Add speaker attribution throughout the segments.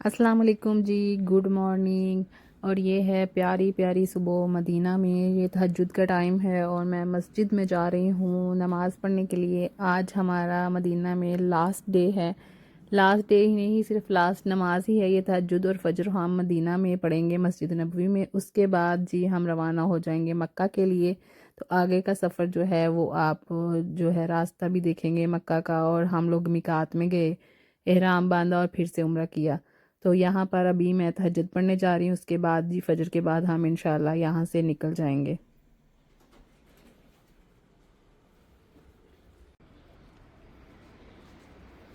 Speaker 1: अस्सलाम वालेकुम जी। Good morning. और ये है प्यारी प्यारी सुबह मदीना में। ये तहज्जुद का टाइम है और मैं मस्जिद में जा रही हूँ नमाज़ पढ़ने के लिए। आज हमारा मदीना में लास्ट डे है। लास्ट डे ही नहीं, सिर्फ लास्ट नमाज ही है ये तहज्जुद और फजर हम मदीना में पढ़ेंगे मस्जिद नबवी में। उसके बाद जी हम रवाना हो जाएंगे मक्का के लिए। तो आगे का सफ़र जो है वो आप जो है रास्ता भी देखेंगे मक्का का। और हम लोग मिकात में गए, एहराम बांधा और फिर से उम्रा किया। तो यहाँ पर अभी मैं तहज्जुद पढ़ने जा रही हूँ। उसके बाद जी फजर के बाद हम इंशाल्लाह यहाँ से निकल जाएंगे।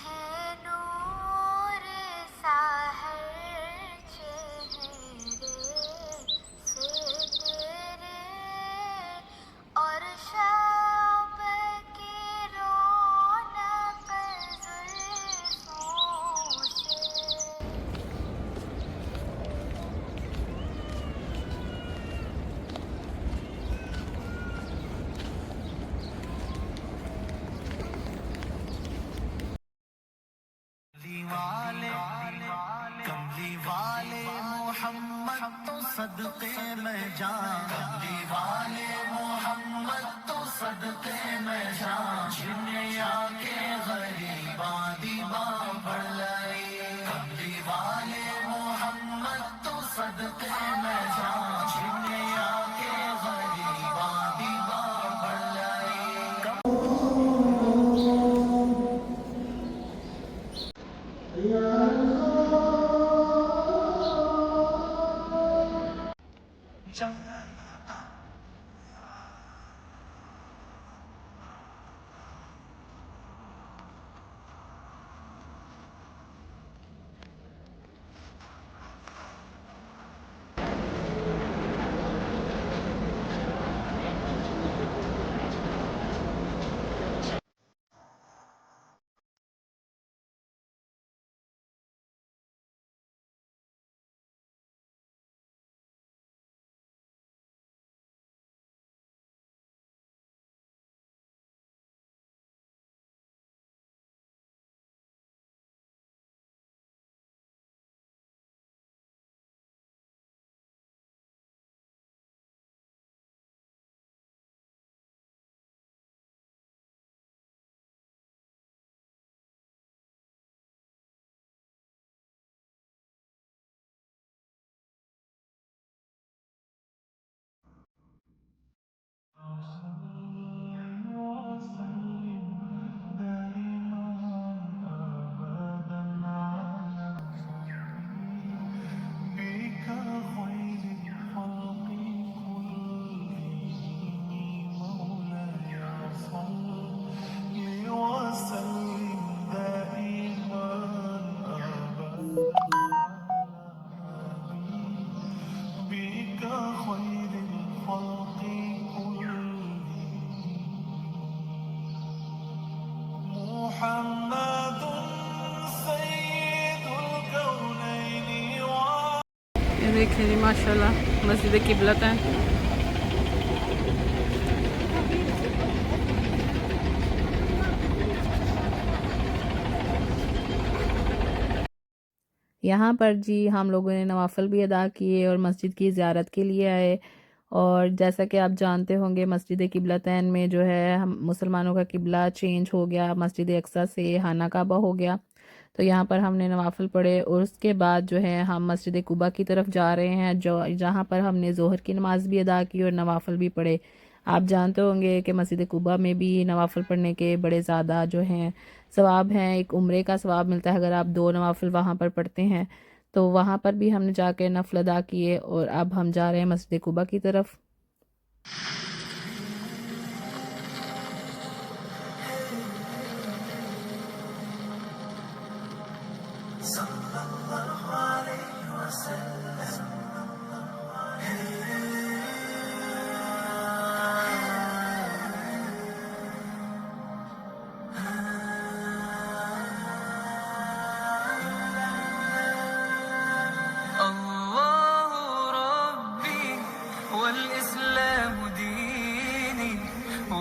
Speaker 2: है नूर साहर चेहरे से तेरे और शाम की रौनक जुल्फों से।
Speaker 3: वाले कमली वाले मोहम्मद तो सदके में जान, कमली वाले मोहम्मद तो सदके में जान, दुनिया के गरीबा दीवा बढ़ लाई, कमली वाले मोहम्मद तो सदके में जान, दुनिया के गरीबा दीवा बढ़ लाई।
Speaker 1: ये देखिए जी माशाल्लाह मस्जिद किबलत है। यहाँ पर जी हम लोगों ने नवाफ़िल भी अदा किए और मस्जिद की ज़ियारत के लिए आए। और जैसा कि आप जानते होंगे मस्जिद किबलतैन में जो है हम मुसलमानों का किबला चेंज हो गया, मस्जिद अक्सा से खाना काबा हो गया। तो यहाँ पर हमने नवाफ़िल पढ़े और उसके बाद जो है हम मस्जिद कुबा की तरफ जा रहे हैं, जो जहाँ पर हमने ज़ोहर की नमाज़ भी अदा की और नवाफ़िल भी पढ़े। आप जानते होंगे कि मस्जिद कुबा में भी नवाफ़िल पढ़ने के बड़े ज़्यादा जो हैं सवाब हैं। एक उम्रे का सवाब मिलता है अगर आप 2 नवाफ़िल वहाँ पर पढ़ते हैं। तो वहाँ पर भी हमने जाके नफ़ल अदा किए और अब हम जा रहे हैं मस्जिद कुबा की तरफ।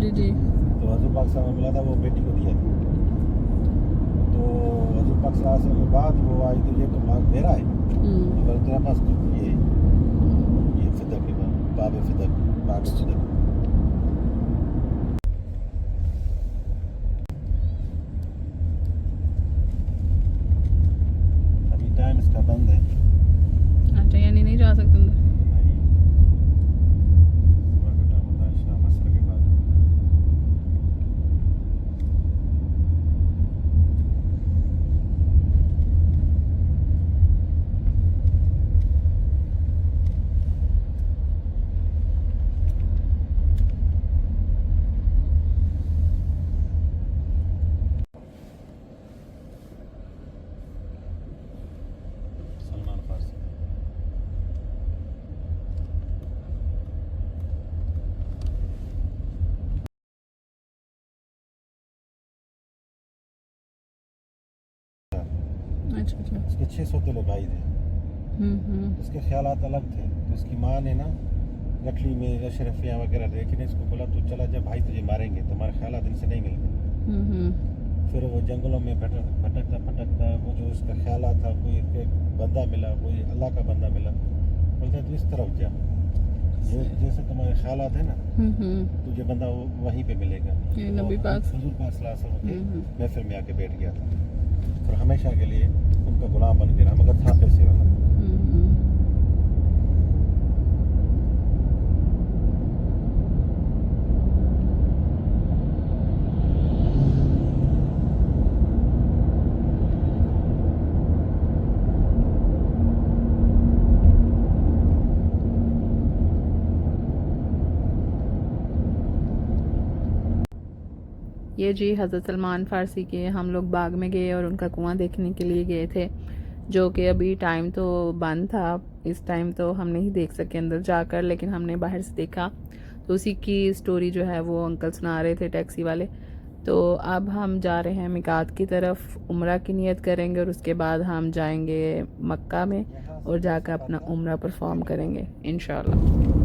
Speaker 1: जी जी।
Speaker 4: तो हजूर पाक सल्लल्लाहु अलैहि वसल्लम मिला था, वो बेटी को दिया था। तो हजूर पाक सल्लल्लाहु अलैहि वसल्लम के बाद वो आई तो ये तो बाग मेरा है, मगर तेरे पास ये फिदक है, बाब फिदक, बाग फिदक। अभी टाइम इसका बंद है।
Speaker 1: अच्छा, यानी नहीं जा सकते अंदर।
Speaker 4: सुबह का टाइम होता है, शाम असर के बाद। सलमान फारसी।
Speaker 1: अच्छा अच्छा।
Speaker 4: उसके 6 सौतेले भाई थे। उसके ख्यालात अलग थे। तो उसकी माँ ने ना गठली में अशरफियाँ वगैरह लेकिन इसको बोला तू चला जा, भाई तुझे मारेंगे, तुम्हारे ख्यालात इनसे नहीं मिलेंगे। फिर वो जंगलों में भटकता भटकता वो जो उसका ख्यालात था, कोई एक बंदा मिला, कोई अल्लाह का बंदा मिला, बोलता तू इस तरफ जा, जैसे तुम्हारे ख्यालात है ना, तुझे बंदा वो वहीं पे मिलेगा।
Speaker 1: ये नबी पाक
Speaker 4: हुजूर पाक सल्लल्लाहु अलैहि वसल्लम के महफिल में आके बैठ गया था, फिर हमेशा के लिए उनका गुलाम बन गया, मगर था पैसे वाला।
Speaker 1: ये जी हज़रत सलमान फ़ारसी के हम लोग बाग में गए और उनका कुआं देखने के लिए गए थे, जो कि अभी टाइम तो बंद था, इस टाइम तो हम नहीं देख सके अंदर जाकर, लेकिन हमने बाहर से देखा। तो उसी की स्टोरी जो है वो अंकल सुना रहे थे, टैक्सी वाले। तो अब हम जा रहे हैं मिकात की तरफ, उम्रा की नियत करेंगे और उसके बाद हम जाएंगे मक्का में और जाकर अपना उम्रा परफॉर्म करेंगे इंशाल्लाह।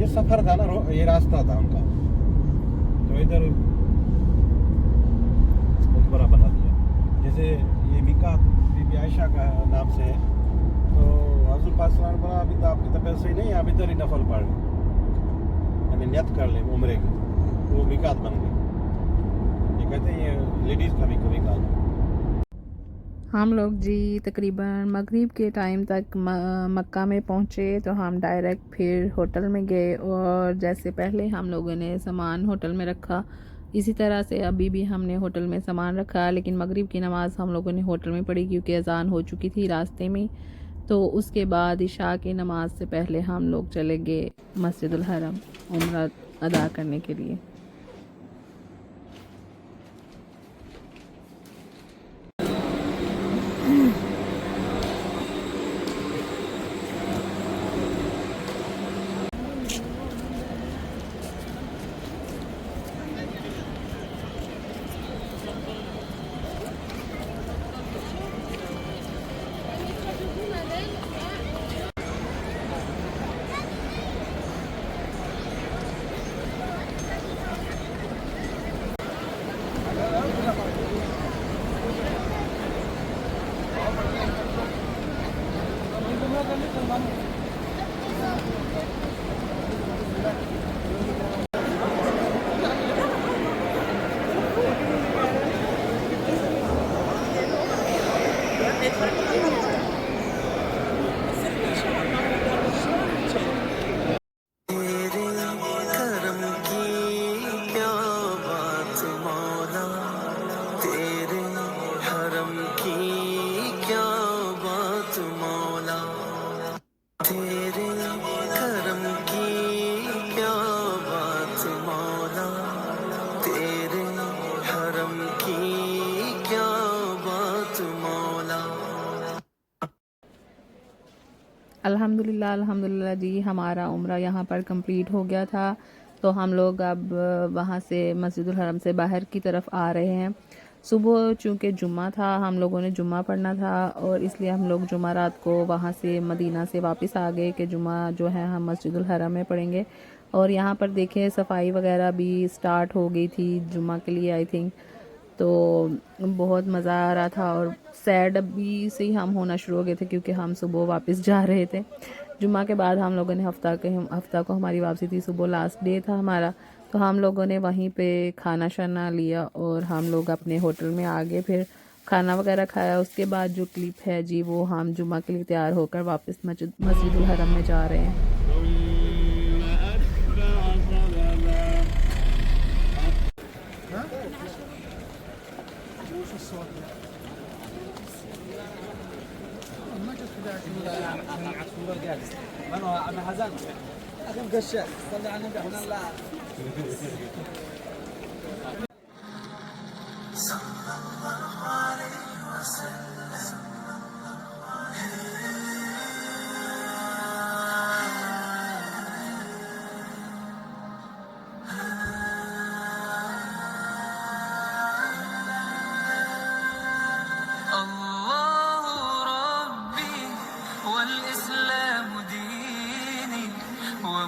Speaker 4: ये सफर था ना, ये रास्ता था उनका, तो इधर बहुत बड़ा बना दिया। जैसे ये मिकात बीबी आयशा का नाम से है, तो हज़रत पाक सल्लल्लाहु अलैहि वसल्लम बोला अभी तो आपकी तबीयत सही नहीं है, आप इधर ही नफल पढ़ लें, यानी नियत कर लें उम्रे की, वो मिकात बन गई। ये कहते हैं ये लेडीज़ का भी कभी काल।
Speaker 1: हम लोग जी तकरीबन मगरिब के टाइम तक मक्का में पहुँचे, तो हम डायरेक्ट फिर होटल में गए और जैसे पहले हम लोगों ने सामान होटल में रखा, इसी तरह से अभी भी हमने होटल में सामान रखा। लेकिन मगरिब की नमाज़ हम लोगों ने होटल में पढ़ी क्योंकि अज़ान हो चुकी थी रास्ते में। तो उसके बाद इशा की नमाज़ से पहले हम लोग चले गए मस्जिदुल हरम उम्रा अदा करने के लिए। अल्हम्दुलिल्लाह जी, हमारा उम्रा यहाँ पर कंप्लीट हो गया था। तो हम लोग अब वहाँ से मस्जिदुल हरम से बाहर की तरफ आ रहे हैं। सुबह चूँकि जुम्मा था, हम लोगों ने जुम्मा पढ़ना था और इसलिए हम लोग जुम्मा रात को वहाँ से मदीना से वापस आ गए कि जुम्मा जो है हम मस्जिदुल हरम में पढ़ेंगे। और यहाँ पर देखें सफाई वगैरह भी स्टार्ट हो गई थी जुम्मा के लिए आई थिंक। तो बहुत मज़ा आ रहा था और सैड अभी से ही हम होना शुरू हो गए थे क्योंकि हम सुबह वापस जा रहे थे। जुम्मा के बाद हम लोगों ने हफ्ता को हमारी वापसी थी, सुबह लास्ट डे था हमारा। तो हम लोगों ने वहीं पे खाना शाना लिया और हम लोग अपने होटल में आ गए, फिर खाना वगैरह खाया। उसके बाद जो क्लिप है जी वो हम जुम्मा के लिए तैयार होकर वापस मस्जिदुल हरम में जा रहे हैं।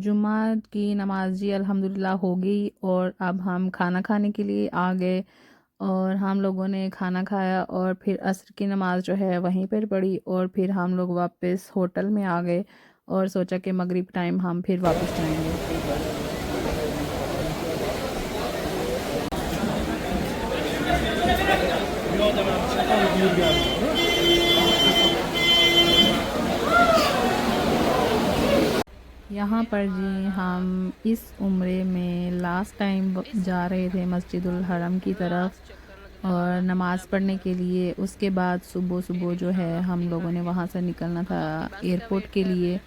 Speaker 1: जुम्मा की नमाज जी अल्हम्दुलिल्लाह हो गई और अब हम खाना खाने के लिए आ गए और हम लोगों ने खाना खाया और फिर असर की नमाज़ जो है वहीं पर पढ़ी और फिर हम लोग वापस होटल में आ गए और सोचा कि मगरिब टाइम हम फिर वापस जाएंगे। यहाँ पर जी हम इस उम्रे में लास्ट टाइम जा रहे थे मस्जिदुल हरम की तरफ और नमाज़ पढ़ने के लिए। उसके बाद सुबह सुबह जो है हम लोगों ने वहाँ से निकलना था एयरपोर्ट के लिए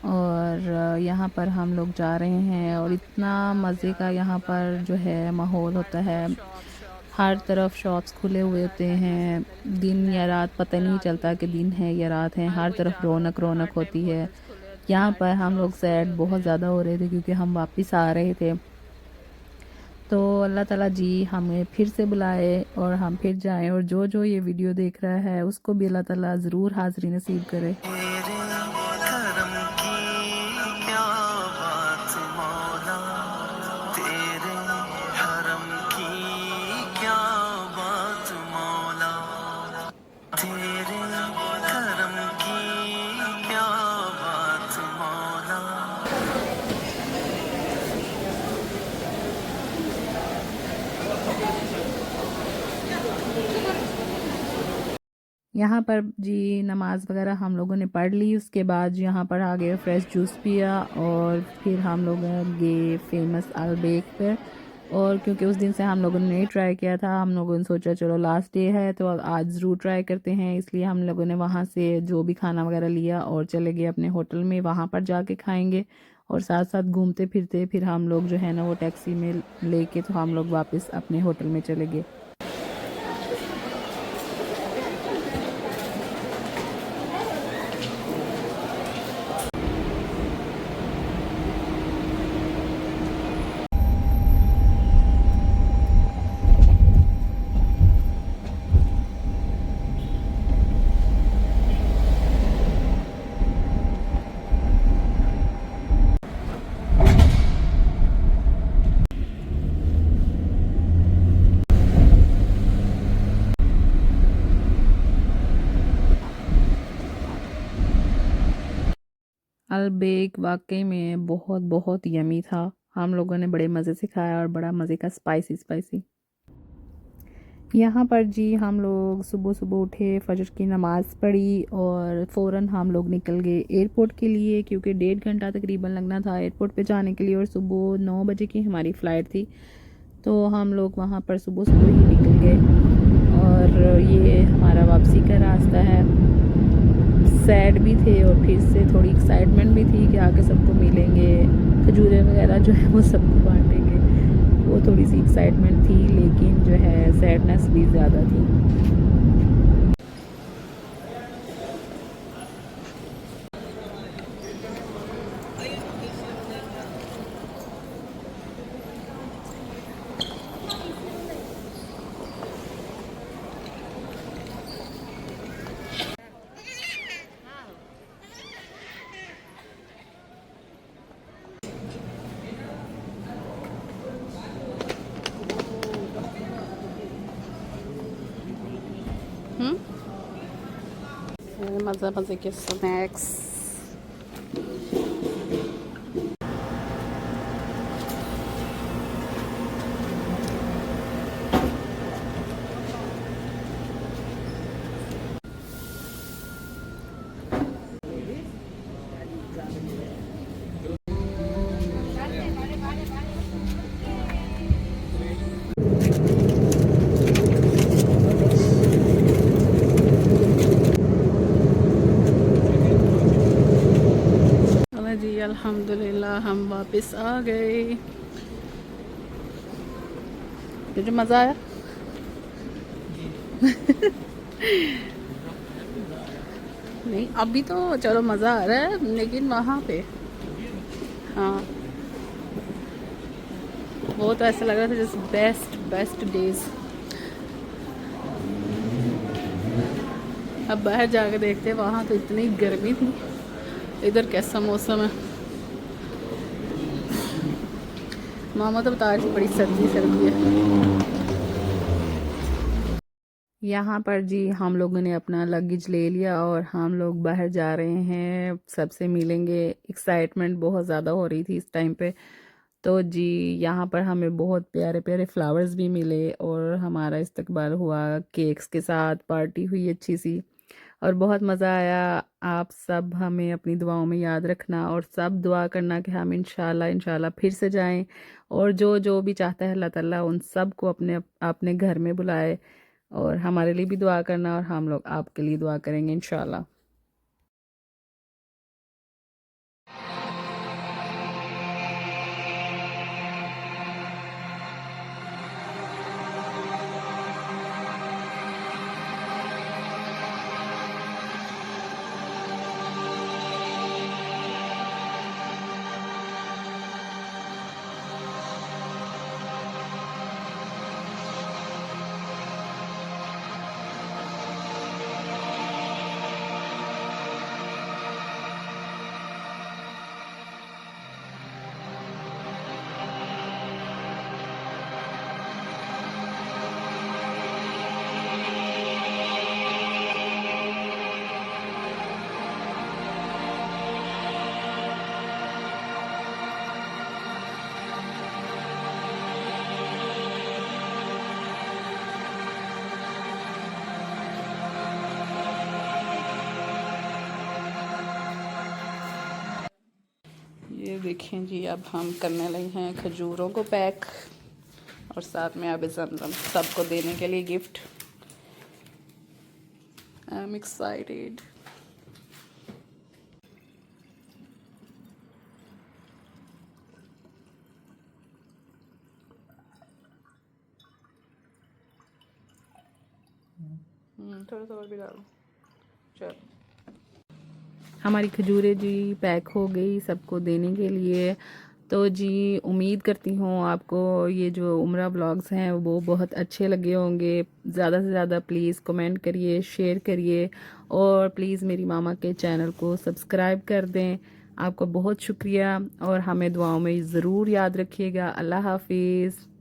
Speaker 1: और यहाँ पर हम लोग जा रहे हैं और इतना मज़े का यहाँ पर जो है माहौल होता है। हर तरफ शॉप्स खुले हुए होते हैं, दिन या रात पता नहीं चलता कि दिन है या रात है, हर तरफ रौनक रौनक होती है। यहाँ पर हम लोग सैड बहुत ज़्यादा हो रहे थे क्योंकि हम वापस आ रहे थे। तो अल्लाह ताला जी हमें फिर से बुलाए और हम फिर जाएं और जो जो ये वीडियो देख रहा है उसको भी अल्लाह ताला ज़रूर हाज़री नसीब करे। यहाँ पर जी नमाज़ वगैरह हम लोगों ने पढ़ ली। उसके बाद यहाँ पर आ गए फ्रेश जूस पिया और फिर हम लोग गए फेमस अलबेक पे और क्योंकि उस दिन से हम लोगों ने नहीं ट्राई किया था, हम लोगों ने सोचा चलो लास्ट डे है तो आज ज़रूर ट्राई करते हैं, इसलिए हम लोगों ने वहाँ से जो भी खाना वगैरह लिया और चले गए अपने होटल में, वहाँ पर जाके खाएंगे और साथ साथ घूमते फिरते फिर हम लोग जो है ना वो टैक्सी में लेके तो हम लोग वापस अपने होटल में चले गए। अलबेक वाकई में बहुत बहुत यमी था। हम लोगों ने बड़े मज़े से खाया और बड़ा मज़े का स्पाइसी स्पाइसी। यहाँ पर जी हम लोग सुबह सुबह उठे, फजर की नमाज़ पढ़ी और फ़ौरन हम लोग निकल गए एयरपोर्ट के लिए क्योंकि 1.5 घंटा तकरीबन लगना था एयरपोर्ट पे जाने के लिए और सुबह 9 बजे की हमारी फ़्लाइट थी। तो हम लोग वहाँ पर सुबह सुबह ही निकल गए और ये हमारा वापसी का रास्ता है। सैड भी थे और फिर से थोड़ी एक्साइटमेंट भी थी कि आके सबको मिलेंगे, खजूरें वगैरह जो है वो सबको बांटेंगे, वो थोड़ी सी एक्साइटमेंट थी लेकिन जो है सैडनेस भी ज़्यादा थी। मज़े मज़े के स्नैक्स। जी अल्हम्दुलिल्लाह हम वापस आ गए। तुझे मज़ा आया? नहीं अभी तो चलो मज़ा आ रहा है लेकिन वहाँ पे हाँ वो तो ऐसा लग रहा था जैसे बेस्ट डेज। अब बाहर जाके देखते हैं, वहाँ तो इतनी गर्मी थी, इधर कैसा मौसम है। मामा तो बता रही थी बड़ी सर्दी सर्दी है। यहाँ पर जी हम लोगों ने अपना लगेज ले लिया और हम लोग बाहर जा रहे हैं, सबसे मिलेंगे। एक्साइटमेंट बहुत ज़्यादा हो रही थी इस टाइम पे। तो जी यहाँ पर हमें बहुत प्यारे प्यारे फ्लावर्स भी मिले और हमारा इस्तकबाल हुआ केक्स के साथ, पार्टी हुई अच्छी सी और बहुत मज़ा आया। आप सब हमें अपनी दुआओं में याद रखना और सब दुआ करना कि हम इंशाल्लाह इंशाल्लाह फिर से जाएं और जो जो भी चाहता है अल्लाह ताला उन सब को अपने अपने घर में बुलाए। और हमारे लिए भी दुआ करना और हम लोग आपके लिए दुआ करेंगे इंशाल्लाह। ये देखें जी, अब हम करने लगे हैं खजूरों को पैक और साथ में अब ज़मज़म सबको देने के लिए गिफ्ट। I am excited. थोड़ा सा और भी डालो। चलो, हमारी खजूरें जी पैक हो गई सबको देने के लिए। तो जी उम्मीद करती हूँ आपको ये जो उम्रा व्लॉग्स हैं वो बहुत अच्छे लगे होंगे। ज़्यादा से ज़्यादा प्लीज़ कमेंट करिए, शेयर करिए और प्लीज़ मेरी मामा के चैनल को सब्सक्राइब कर दें। आपका बहुत शुक्रिया और हमें दुआओं में ज़रूर याद रखिएगा। अल्लाह हाफिज़।